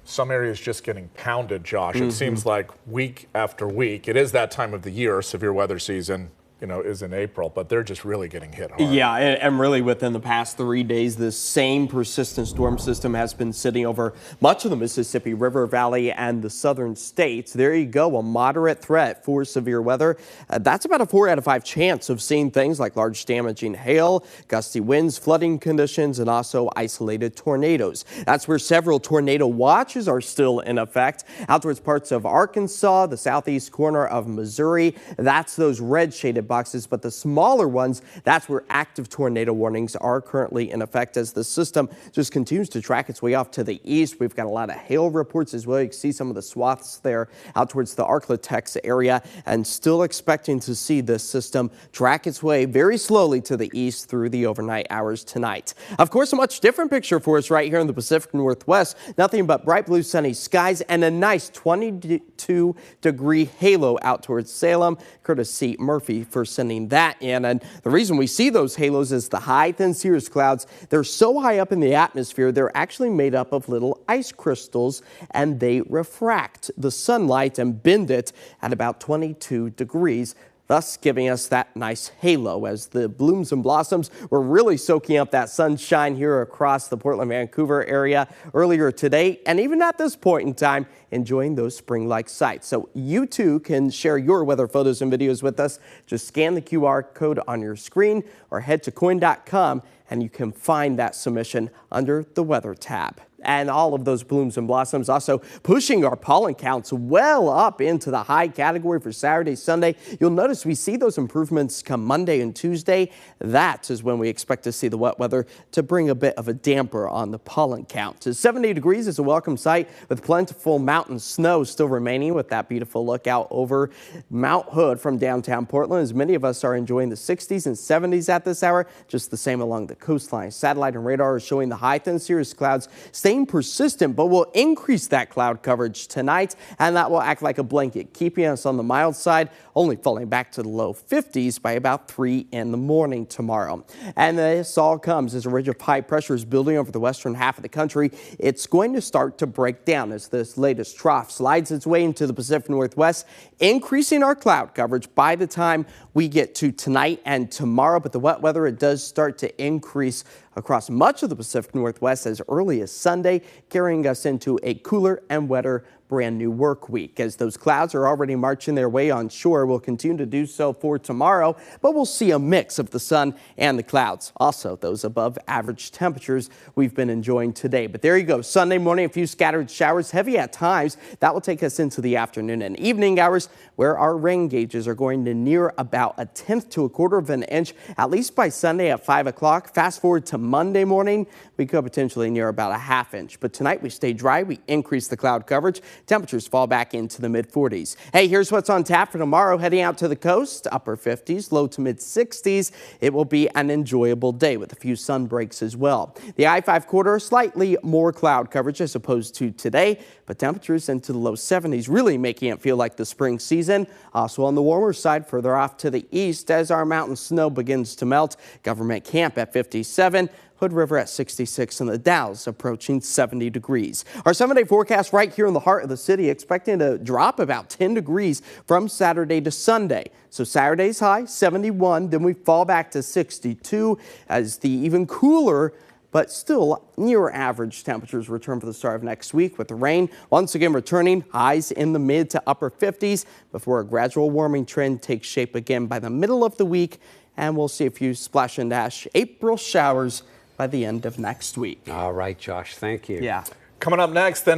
some areas just getting pounded, Josh. It seems like week after week. It is that time of the year, severe weather season, is in April, but they're just really getting hit hard. Yeah, and really within the past 3 days, this same persistent storm system has been sitting over much of the Mississippi River Valley and the southern states. There you go, a moderate threat for severe weather. That's about a 4 out of 5 chance of seeing things like large damaging hail, gusty winds, flooding conditions, and also isolated tornadoes. That's where several tornado watches are still in effect. Out towards parts of Arkansas, the southeast corner of Missouri, that's those red shaded boxes, but the smaller ones, that's where active tornado warnings are currently in effect as the system just continues to track its way off to the east. We've got a lot of hail reports as well. You can see some of the swaths there out towards the Arklatex area, and still expecting to see this system track its way very slowly to the east through the overnight hours tonight. Of course, a much different picture for us right here in the Pacific Northwest. Nothing but bright blue sunny skies and a nice 22-degree halo out towards Salem, courtesy Murphy for sending that in. And the reason we see those halos is the high thin cirrus clouds. They're so high up in the atmosphere, they're actually made up of little ice crystals, and they refract the sunlight and bend it at about 22 degrees. Thus giving us that nice halo as the blooms and blossoms were really soaking up that sunshine here across the Portland-Vancouver area earlier today. And even at this point in time, enjoying those spring-like sights. So you too can share your weather photos and videos with us. Just scan the QR code on your screen or head to KOIN.com and you can find that submission under the weather tab. And all of those blooms and blossoms also pushing our pollen counts well up into the high category for Saturday, Sunday. You'll notice we see those improvements come Monday and Tuesday. That is when we expect to see the wet weather to bring a bit of a damper on the pollen count. 70 degrees is a welcome sight with plentiful mountain snow still remaining with that beautiful look out over Mount Hood from downtown Portland, as many of us are enjoying the 60s and 70s at this hour. Just the same along the coastline. Satellite and radar are showing the high thin cirrus clouds staying persistent, but will increase that cloud coverage tonight, and that will act like a blanket, keeping us on the mild side, only falling back to the low 50s by about 3 in the morning tomorrow. And this all comes as a ridge of high pressure is building over the western half of the country. It's going to start to break down as this latest trough slides its way into the Pacific Northwest, increasing our cloud coverage by the time we get to tonight and tomorrow. But the wet weather, it does start to increase across much of the Pacific Northwest as early as Sunday, carrying us into a cooler and wetter brand new work week. As those clouds are already marching their way on shore, we'll continue to do so for tomorrow, but we'll see a mix of the sun and the clouds. Also, those above average temperatures we've been enjoying today. But there you go. Sunday morning, a few scattered showers, heavy at times. That will take us into the afternoon and evening hours, where our rain gauges are going to near about 1/10 to 1/4 of an inch, at least by Sunday at 5 o'clock. Fast forward to Monday morning, we could potentially near about 1/2 inch. But tonight we stay dry. We increase the cloud coverage. Temperatures fall back into the mid-40s. Hey, here's what's on tap for tomorrow. Heading out to the coast, upper 50s, low to mid-60s. It will be an enjoyable day with a few sun breaks as well. The I-5 corridor, slightly more cloud coverage as opposed to today, but temperatures into the low 70s, really making it feel like the spring season. Also on the warmer side, further off to the east as our mountain snow begins to melt. Government Camp at 57. Hood River at 66 and the Dalles approaching 70 degrees. Our 7-day forecast right here in the heart of the city, expecting to drop about 10 degrees from Saturday to Sunday. So Saturday's high 71, then we fall back to 62 as the even cooler but still near average temperatures return for the start of next week, with the rain once again returning, highs in the mid to upper 50s before a gradual warming trend takes shape again by the middle of the week, and we'll see a few splash and dash April showers by the end of next week. All right, Josh, thank you. Yeah. Coming up next, then.